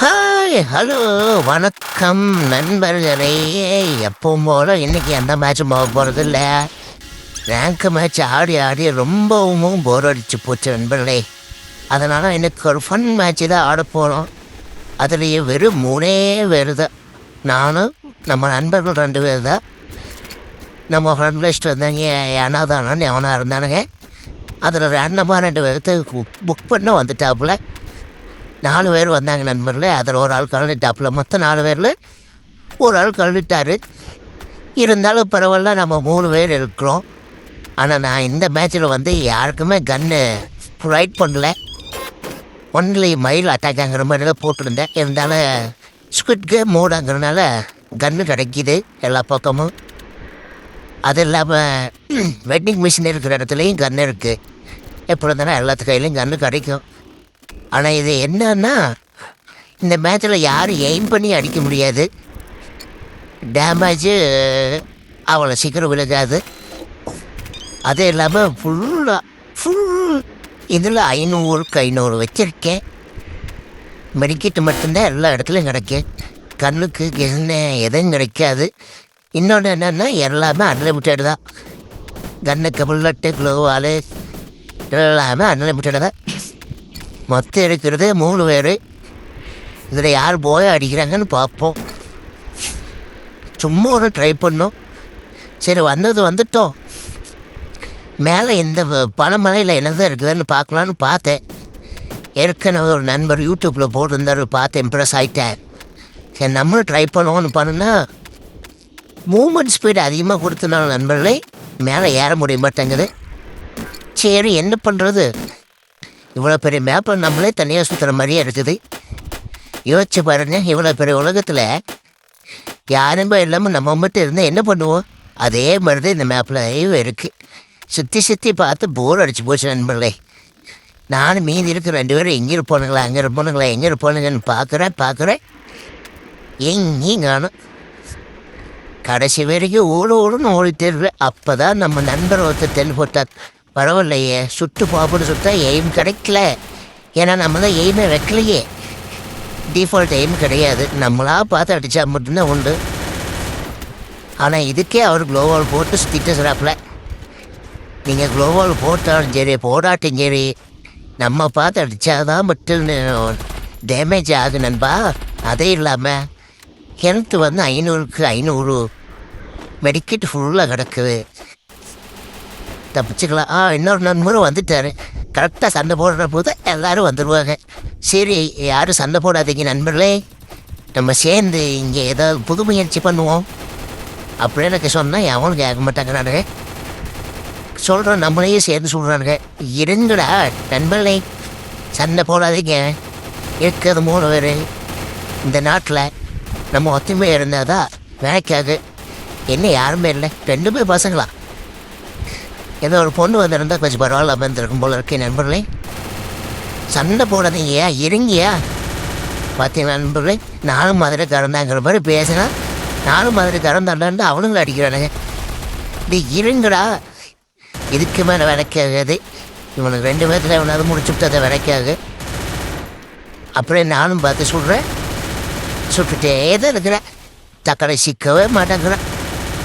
Hi, hello, வணக்கம் நண்பர்களே. எப்பவும் போல இன்னைக்கு எந்த மேட்சும் போக போகிறது இல்லை. ரேங்க் மேட்ச் ஆடி ஆடி ரொம்பவும் போர் அடிச்சு போச்சு நண்பர்களே. அதனால் எனக்கு ஒரு ஃபன் மேட்ச்சு தான் ஆட போகிறோம். அதுலேயே வெறும் 3 பேர் தான். நானும் நம்ம நண்பர்கள் 2 பேர் தான். நம்ம ஃப்ரெண்ட் லிஸ்ட் வந்தாங்க ஏனாதானு எவனாக இருந்தானுங்க. அதில் ரேண்டமாக 2 பேர்த்து புக் பண்ண வந்துட்டாப்புல. 4 பேர் வந்தாங்க நண்பர்களே. அதில் ஒரு ஆள் கலந்துட்டாப்புல. மொத்தம் 4 பேரில் ஒரு ஆள் கலந்துட்டார். இருந்தாலும் பரவாயில்ல, நம்ம 3 பேர் இருக்கிறோம். ஆனால் நான் இந்த மேட்ச்சில் வந்து யாருக்குமே கன்னு ரைட் பண்ணல. ஒன்லி மயில் அட்டாக்காங்கிற மாதிரி தான் போட்டிருந்தேன். இருந்தாலும் ஸ்குவிட் கேம் மோடாங்கிறதுனால கன்று கிடைக்கிது எல்லா பக்கமும். அது இல்லாமல் வெட்டிங் மிஷின் இருக்கிற இடத்துலையும் கன்று இருக்குது. எப்படி இருந்தாலும் எல்லாத்து கையிலையும் கன்று கிடைக்கும். ஆனால் இது என்னன்னா, இந்த மேட்சில் யாரும் எய்ம் பண்ணி அடிக்க முடியாது. டேமேஜு அவ்வளோ சீக்கிரம் விழுகாது. அது இல்லாமல் ஃபுல் இதில் 500 வச்சுருக்கேன். மெடிக்கிட்டு மட்டும்தான் எல்லா இடத்துலையும் கிடைக்கும். கண்ணுக்கு என்ன எதுவும் கிடைக்காது. இன்னொன்று என்னென்னா, எல்லாமே அன்லிமிட்டட் தான். கன்னுக்கு புல்லட்டு க்ளோவால் எல்லாமே அன்லிமிட்டட் தான். மொத்தம் இருக்கிறது 3 பேர். இதில் யார் போய் அடிக்கிறாங்கன்னு பார்ப்போம். சும்மா ஒரு ட்ரை பண்ணோம். சரி, வந்துட்டோம். மேலே இந்த பனமலையில் என்னதான் இருக்குதுன்னு பார்க்கலான்னு பார்த்தேன். ஏற்கனவே ஒரு நண்பர் யூடியூப்பில் போட்டிருந்தார், பார்த்து இம்ப்ரெஸ் ஆகிட்டேன். சரி, நம்மளும் ட்ரை பண்ணுவோன்னு பண்ணுன்னா மூமெண்ட் ஸ்பீடு அதிகமாக கொடுத்தனால நண்பர்களே மேலே ஏற முடிய மாட்டேங்குது. சரி, என்ன பண்ணுறது? இவ்வளோ பெரிய மேப்பை நம்மளே தனியாக சுற்றுற மாதிரியே இருக்குது. யோசிச்சு பாருங்க, இவ்வளோ பெரிய உலகத்தில் யாருமே இல்லாமல் நம்ம மட்டும் இருந்தால் என்ன பண்ணுவோம்? அதே மாதிரி தான் இந்த மேப்பில் இருக்குது. சுற்றி பார்த்து போர் அடிச்சு போச்சு நண்பர்களே. நானும் மீதி இருக்கிற 2 பேரும் எங்கே இருப்போனுங்களா எங்கே இருப்போனுங்கன்னு பார்க்குறேன். எங்கேயும் காணும். கடைசி வரைக்கும் ஓடுன்னு ஓடிட்டு இருக்கேன். அப்போ தான் நம்ம நண்பர் ஒருத்தர் தென்பட்டார். பரவாயில்லையே, சுட்டு பாப்புன்னு சுட்டா எய்ம் கிடைக்கல. ஏன்னா நம்ம தான் எய்மே வைக்கலையே. டிஃபால்ட் எய்ம் கிடையாது. நம்மளாக பார்த்து அடித்தா மட்டும்தான் உண்டு. ஆனால் இதுக்கே அவர் க்ளோவால் போட்டு சுற்றிட்டு சொல்கிறாப்புல. நீங்கள் க்ளோவால் போட்டாலும் சரி போடாட்டும் சரி, நம்ம பார்த்து அடித்தாதான் மட்டும் டேமேஜ் ஆகுது நண்பா. அதே இல்லாமல் ஹெல்த்து வந்து 500க்கு 500 மெடிக்கிட்டு ஃபுல்லாக கிடக்குது. தப்பிச்சுக்கலாம். இன்னொரு நண்பரும் வந்துட்டார். கரெக்டாக சண்டை போடுற போது எல்லோரும் வந்துடுவாங்க. சரி, யாரும் சண்டை போடாதீங்க நண்பர்களே, நம்ம சேர்ந்து இங்கே ஏதாவது புது முயற்சி பண்ணுவோம் அப்படின்னு எனக்கு சொன்னால் எவனும் கேட்க மாட்டாங்கிறானுங்க. சொல்கிறோம், நம்மளையே சேர்ந்து சொல்கிறானுங்க. இருங்கடா நண்பர்களே, சண்டை போடாதீங்க. இருக்கிறது 3 பேர். இந்த நாட்டில் நம்ம ஒத்துமையாக இருந்தால் தான் வேலைக்காக. என்ன யாருமே இல்லை, 2 பேர் பசங்களா. ஏதோ ஒரு பொண்ணு வந்திருந்தால் கொஞ்சம் பரவாயில்ல வந்துருக்கும் போல இருக்கேன் நண்பர்களே. சண்டை போடாதீங்கயா, இருங்கயா. பார்த்தீங்க நண்பர்களே, நானும் மதுரை கறந்தாங்கிற மாதிரி பேசினா நானும் மதுரை கறந்தாண்டான்னு அவனுங்களும் அடிக்கிறானுங்க. இது இருங்கடா, இதுக்கு மேலே விளக்காது. இவனுக்கு 2 பேர்த்தில் எவனாவது முடிச்சுட்டு அதை விளக்காது. அப்படியே நானும் பார்த்து சுட்டுட்டே தான் இருக்கிறேன். தக்கடை சிக்கவே மாட்டேங்கிறான்.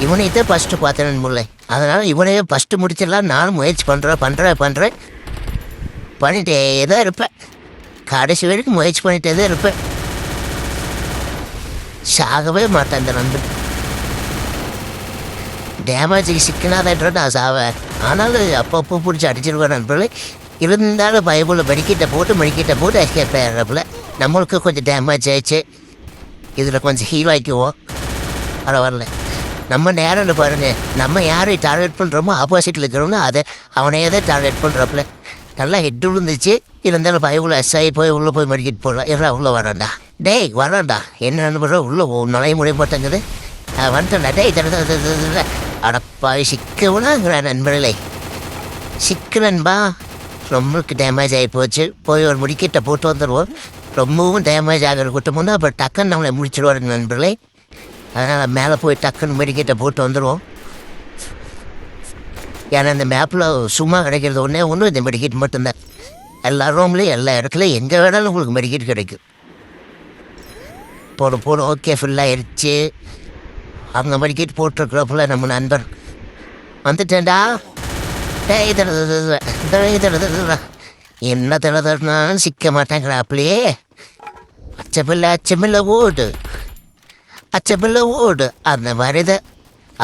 இவனைத்தான் ஃபஸ்ட்டு பார்த்தேன் நண்பர்களே. அதனால் இவனையே ஃபஸ்ட்டு முடிச்சிடலாம் நானும் முயற்சி பண்ணுறேன். பண்ணிகிட்டே தான் இருப்பேன். கடைசி வரைக்கும் முயற்சி பண்ணிகிட்டே தான் இருப்பேன். சாகவே மாட்டேன். இந்த நண்பன் டேமேஜுக்கு சிக்கினாதன்ற நான் சாவேன். ஆனாலும் அப்பப்போ பிடிச்சி அடிச்சிருவேன் நண்பர்களே. இருந்தாலும் பயபுள்ள மெடிக்கிட்ட போட்டு எஸ்கேப் ஆகிறப்பில் நம்மளுக்கு கொஞ்சம் டேமேஜ் ஆயிடுச்சு. இதில் கொஞ்சம் ஹீல் ஆகிக்குவோம். பரவாயில்ல. நம்ம நேரம்னு பாருங்கள், நம்ம யாரை டார்கெட் பண்ணுறோமோ ஆப்போசிட்டில் இருக்கிறோம்னா அதை அவனையே தான் டார்கெட் பண்ணுறப்பல. நல்லா ஹெட் விழுந்துச்சு. இருந்தாலும் பயவுள்ள எஸ்ஐ போய் உள்ளே போய் மடிக்கிட்டு போடலாம். எல்லாம் உள்ளே வரான்டா. வரான்டா. என்ன நண்பர் உள்ளே நுழைய முடிய மாட்டேங்குது. வந்துட்டேன்டா. தட அடப்பாய் சிக்கவுனாங்கிற நண்பர்களே. நண்பா, ரொம்பக்கு டேமேஜ் ஆகி போச்சு. போய் ஒரு முடிக்கிட்ட போட்டு வந்துடுவோம். ரொம்பவும் டேமேஜ் ஆகிற கூட்டமுன்னா அப்புறம் டக்குன்னு நம்மளை முடிச்சிடுவாருங்க நண்பர்களே. அதனால் மேலே போய் டக்குன்னு மெடிக்கெட்டை போட்டு வந்துடுவோம். ஏன்னா இந்த மேப்பில் சும்மா கிடைக்கிறது ஒன்று இந்த மெடிக்கெட் மட்டும்தான். எல்லா ரூம்லேயும் எல்லா இடத்துலையும் எங்கே வேணாலும் உங்களுக்கு மெடிக்கெட் கிடைக்கும். போட ஓகே ஃபுல்லாகிடுச்சு. அவங்க மெடிக்கெட் போட்டிருக்கிறப்பல நம்ம நண்பர் வந்துட்டேன்டா. என்ன தடனாலும் சிக்க மாட்டேங்கிறாப்லையே. அச்சமில்ல ஓடு அந்த மாதிரித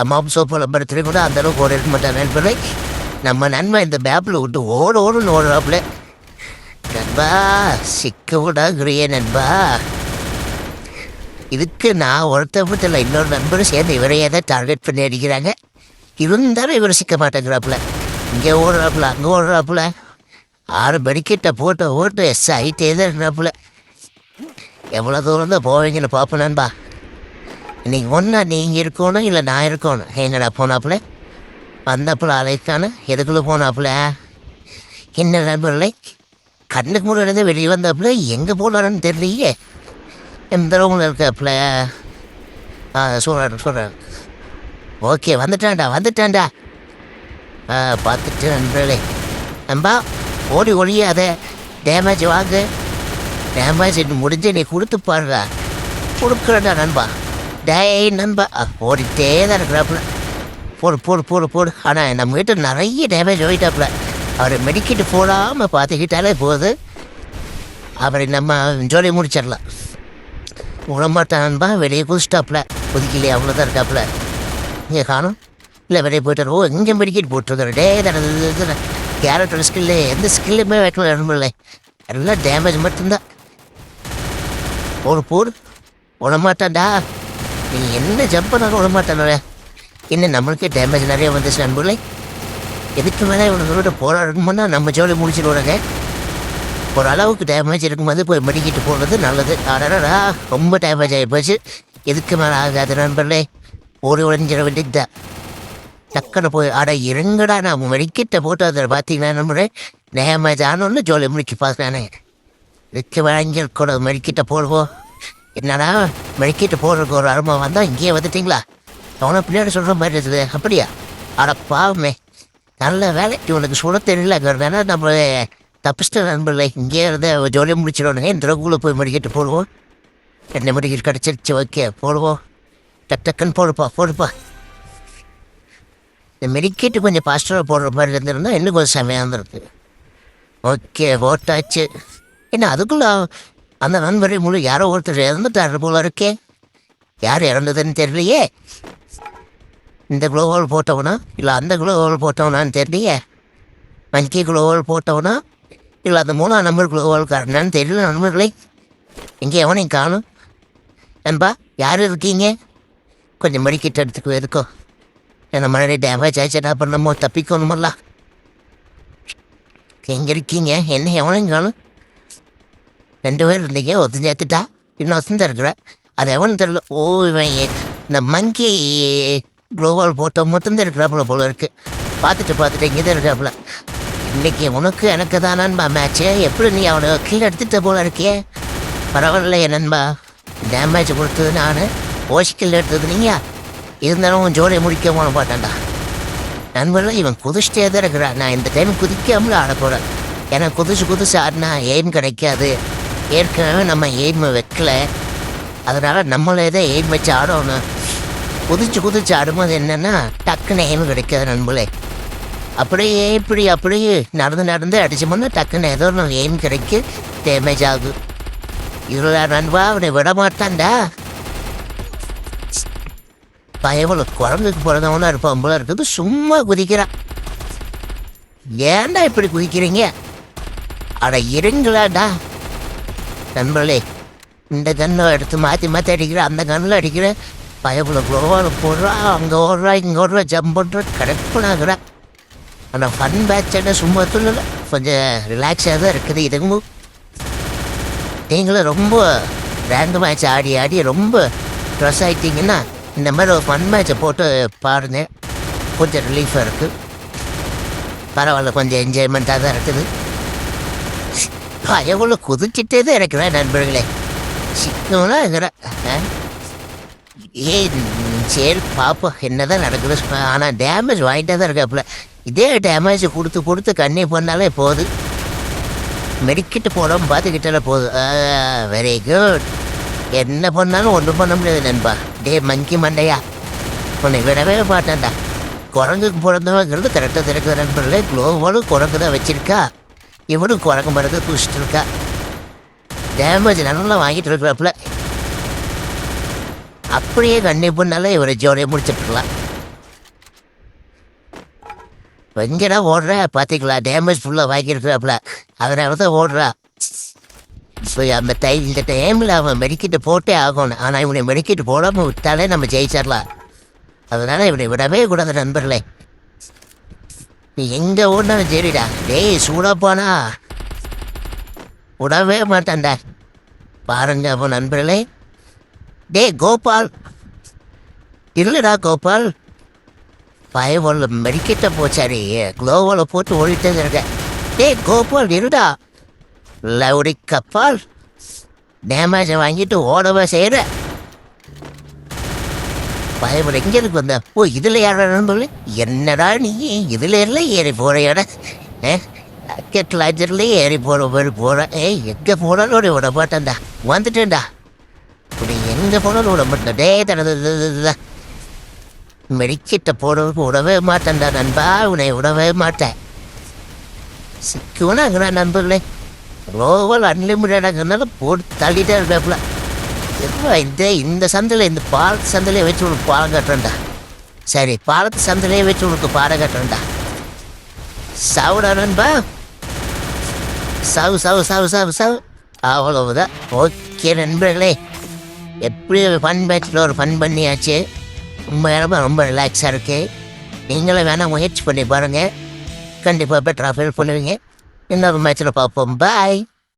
அம்மாவும் சோப்பில் படுத்துட்டு கூட அந்தளவுக்கு ஓட இருக்க மாட்டேன் நண்பர்களே. நம்ம நண்பன் இந்த பேப்பில் விட்டு ஓடுன்னு ஓடுறாப்புல. நண்பா சிக்க விடாங்கிறியே நண்பா. இதுக்கு நான் ஒருத்தப்பத்தில் இன்னொரு நண்பரும் சேர்ந்து இவரையே தான் டார்கெட் பண்ணி அடிக்கிறாங்க. இருந்தாலும் இவர் சிக்க மாட்டேங்கிறாப்புல. இங்கே ஓடுறாப்புல அங்கே ஓடுறாப்புல. 6 மெடிக்கெட்டை போட்டு எஸ் ஆகிட்டே தான் இருக்கிறாப்புல. எவ்வளோ தூரம் தான் போவீங்கன்னு பார்ப்போம் நண்பா. இன்றைக்கி ஒன்றா நீங்கள் இருக்கணும் இல்லை நான் இருக்கணும். எங்கடா போனாப்புல வந்தாப்புல அழைத்தானு எதுக்குள்ளே போனாப்புல என்ன நண்பர்களை கண்ணுக்கு முன்னாடி வெளியே வந்தாப்புல எங்கே போனாருன்னு தெரியலையே. எந்த ரூமில் இருக்காப்புல சொல்கிறேன். ஓகே வந்துட்டான்டா. பார்த்துட்டு நண்பர்களே நண்பா ஓடி ஒழியாத டேமேஜ் வாங்க. டேமேஜ் முடிஞ்சு நீ கொடுத்து பாருடா. கொடுக்குறடா நண்பா. நண்பா ஓடிட்டே தான் இருக்கிறாப்புல. போடு. ஆனால் நம்ம கிட்ட நிறைய டேமேஜ் ஓடிட்டாப்புல. அவர் மெடிக்கெட்டு போடாமல் பார்த்துக்கிட்டாலே போகுது. அவரை நம்ம ஜோலி முடிச்சிடலாம். உடம்பாட்டான் நண்பா. வெளியே குதிச்சிட்டாப்புல. குதிக்கலையே அவ்வளோதான் இருக்காப்புல. இங்கே காணும் இல்லை வெளியே போயிட்டார். ஓ இங்கே மெடிக்கெட் போட்டுருக்காரு. கேரக்டர் ஸ்கில்லு எந்த ஸ்கில்லுமே வைக்கல நண்பர்களே. எல்லாம் டேமேஜ் மட்டும்தான். போடு விடமாட்டான்டா. நீ என்ன ஜம்ப் பண்ணாலும் விடமாட்டானோட. இன்னும் நம்மளுக்கே டேமேஜ் நிறைய வந்துச்சு நண்பர்களே. எதுக்கு மேலே இவனோட போராடணும்னா நம்ம ஜோலி முடிச்சுடுவாங்க. ஒரு அளவுக்கு டேமேஜ் இருக்கும்போது போய் மெடிக்கிட்டு போடுறது நல்லது. அடடா ரொம்ப டேமேஜ் ஆகி போச்சு. எதுக்கு மேலே ஆகாது நண்பர்களே. உடஞ்சிட வேண்டியதுதான். டக்குன்னு போய் இருங்கடா நான் மெடிக்கிட்ட போட்டு அதில் பார்த்தீங்கன்னா நண்பர்களே டேமேஜ் ஆனோன்னு ஜோலி முடிச்சு பார்க்குறானே. இதுக்கு வாங்கி கூட மெடிக்கிட்ட போடுவோம். என்னடா மெடிக்கிட்டு போடுறதுக்கு ஒரு அருமை வந்தால் இங்கேயே வந்துட்டிங்களா? அவனை பின்னாடி சொல்கிற மாதிரி இருக்குது. அப்படியா? பாவமே நல்ல வேலை. இவனுக்கு சுட தெரியலங்கிறதுனால நம்ம தப்பிச்சிட்ட நண்பர்களே. இங்கே இருந்த ஜோலியை முடிச்சிடணுங்க. இந்த ரகுவில் போய் மெடிக்கிட்டு போடுவோம். 2 மெடிக்கிட்டு கிடச்சிருச்சு. ஓகே போடுவோம். டக்குன்னு போடுப்பா. இந்த மெடிக்கேட்டு கொஞ்சம் பாஸ்டராக போடுற மாதிரி இருந்திருந்தா இன்னும் கொஞ்சம் செமையாக இருந்திருக்கு. ஓகே போட்டாச்சு. என்ன அதுக்குள்ளே அந்த நண்பரை முழு யாரோ ஒருத்தர் இறந்துட்டாரு போல இருக்கே. யார் இறந்ததுன்னு தெரியலையே. இந்த குளோவால் போட்டவனா இல்லை அந்த குளோவால் போட்டவனான்னு தெரியலையே. மங்கி குளோவால் போட்டவனா இல்லை அந்த 3ஆம் நம்பர் குளோவால் காரணான்னு தெரியல நண்பர்களே. எங்கே எவனையும் காணும். நண்பா யார் இருக்கீங்க? கொஞ்சம் மெடிக்கிட்டு எடுத்துக்கு இருக்கோ. ஏன்னா மழை டேமேஜ் ஆச்சு. என்ன பண்ணமோ தப்பிக்கணுமல்ல. எங்கே இருக்கீங்க? என்ன எவனையும் காணும். 2 பேர் இருந்தீங்க. ஒருத்தன் சேர்த்துட்டா இன்னொருத்தன் தான் இருக்கிற. அது எவனு தெரியல. ஓ இவன் இந்த மங்கி குளோவால் போட்ட மொத்தம் தான் இருக்கிறாப்புல போல இருக்குது. பார்த்துட்டு இங்கே தான் இருக்கிறாப்புல. இன்றைக்கி உனக்கு எனக்கு தான் நண்பா மேட்ச்சு. எப்படி நீ அவனை கீழே எடுத்துகிட்ட போல இருக்கே. பரவாயில்லையே நண்பா. டேமேஜ் கொடுத்தது நான், ஓசிக்கில் எடுத்தது நீங்கள். இருந்தாலும் ஜோலியை முடிக்க போன பாட்டான்டா நண்பர்கள். இவன் குதிச்சிட்டே தான் இருக்கிறான். நான் இந்த டைம் குதிக்காமல் ஆட போகிறேன். ஏன்னா குதிச்சு ஆடினா எய்ம் கிடைக்காது. ஏற்கனவே நம்ம எய்ம் வைக்கல. அதனால் நம்மளே தான் எய்ம் வச்சு ஆடணும். குதிச்சு ஆடும்போது என்னென்னா டக்குன்னு எய்ம் கிடைக்காது நண்பர்களே. அப்படியே நடந்து அடிச்சோம்னா டக்குன்னு ஏதோ ஒன்று எய்ம் கிடைக்கு. டேமேஜ் ஆகும். இதில் நண்பா அவனை விட மாட்டான்டா. பயவள குழந்தைக்கு பிறந்தவனா இருப்பான் போல இருக்குது. சும்மா குதிக்கிறான். ஏன்டா இப்படி குதிக்கிறீங்க? இருங்களாடா நண்பர்களே. இந்த கண்ணை எடுத்து மாற்றி அடிக்கிற, அந்த கண்ணில் அடிக்கிற. பயவுல குளோவால் போடுறா, அங்கே ஓடுறா, இங்கே ஓடுறா, ஜம்ப் பண்ணுறா, கரெக்டாகிறான். ஆனால் ஃபன் பேட்சை சும்மா சொல்லலை. கொஞ்சம் ரிலாக்ஸாக தான் இருக்குது. இதுவும் நீங்களும் ரொம்ப ரேங்க் மேட்ச் ஆடி ரொம்ப ட்ரெஸ் ஆகிட்டிங்கன்னா இந்த மாதிரி ஒரு ஃபன் மேட்சை போட்டு பாருங்கள். கொஞ்சம் ரிலீஃபாக இருக்குது. பரவாயில்ல, கொஞ்சம் என்ஜாய்மெண்ட்டாக தான் இருக்குது. எவ்வளோ குதிச்சுட்டே தான் இருக்கிறேன் நண்பர்களே. சிக்கம்லாம் இருக்கிறேன். சரி பார்ப்போம் என்ன தான் நடக்குது. ஆனால் டேமேஜ் வாங்கிட்டே தான் இருக்காப்புல. இதே டேமேஜ் கொடுத்து கண்ணி பண்ணாலே போதும். மெடிக்கிட்டு போடாமல் பார்த்துக்கிட்டாலே போதும். Very good. என்ன பண்ணாலும் ஒன்றும் பண்ண முடியாது நண்பா. டே மங்கி மண்டையா, உன்னை விடவே மாட்டேன்டா. குரங்குக்கு பிறந்தவங்கிறது கரெக்டாக திறக்கிற நண்பர்களே. குளோவாலும் குரங்கு தான் வச்சிருக்கா, இவனும் குரங்கு மரத்தை தூச்சிட்டு இருக்கா. டேமேஜ் நல்லா வாங்கிட்டு இருக்கிறப்பல அப்படியே கண்டிப்புனால இவரை ஜோடியை முடிச்சிட்டுருக்கலாம். எங்கடா ஓடுற பார்த்தீங்களா? டேமேஜ் ஃபுல்லாக வாங்கியிருக்கிறாப்புல, அதனால தான் ஓடுறா. ஸோ அந்த இந்த டைமில் அவன் மெடிக்கிட்டு போட்டே ஆகணும். ஆனால் இவனை மெடிக்கிட்டு போடாமல் விட்டாலே நம்ம ஜெயிச்சிடலாம். அதனால் இவனை விடவே கூடாது நண்பர்களே. நீ எங்கே ஓடினாலும் சரிடா. டேய் சூடாப்பானா விடவே மாட்டான்டா. பாருங்க அப்போ நண்பர்களே. டே கோபால், இல்லைடா கோபால், பயவோல மெடிக்கிட்ட போச்சாரி, குளோவில் போட்டு ஓடிட்டே இருக்கேன். டே கோபால் இருடா. லவுடி கப்பால், டேமேஜை வாங்கிட்டு ஓடவே செய்கிற பயவோட எங்கே இருக்கு வந்த? ஓ இதில் யாரா நண்பர்களே? என்னடா நீ இதில் எல்லாம் ஏறி போகிறையோட ராக்கெட் லாஞ்சர்லேயே ஏறி போகிற மாதிரி போகிறேன். எங்கே போனாலும் ஒரு விட மாட்டேன்டா. வந்துட்டேன்டா. இப்படி எங்கே போனாலும் விட மாட்டேன். டே தனது மெடிக்கிட்ட போடுறதுக்கு விடவே மாட்டேன்டா நண்பா. உன்னை விடவே மாட்டேன். சிக்குவனாங்கிறா நண்பர்களே. ரோவல் அன்லிமிட்டடாங்கிறதுனால போட்டு தள்ளிட்டே இருக்காப்புல. எப்போ இந்த சந்தையில் இந்த பாலத்து சந்தையிலே வச்சு உனக்கு பாலம் கட்டுறேன்டா. சரி பாலத்து சந்தையிலே வச்சு உனக்கு பாடம் கட்டுறேன்டா. சாவுடா நண்பா, சாவு சாவு சாவு சாவு சாவு. அவ்வளவுதான். ஓகே நண்பர்களே, எப்படி ஃபன் பேட்சில் ஒரு ஃபன் பண்ணியாச்சு. உண்மையான ரொம்ப ரிலாக்ஸாக இருக்கு. நீங்களும் வேணால் முயற்சி பண்ணி பாருங்கள். கண்டிப்பாக பெட்டராக ஃபீல் பண்ணுவீங்க. இன்னொரு மேட்சில் பார்ப்போம். பாய்.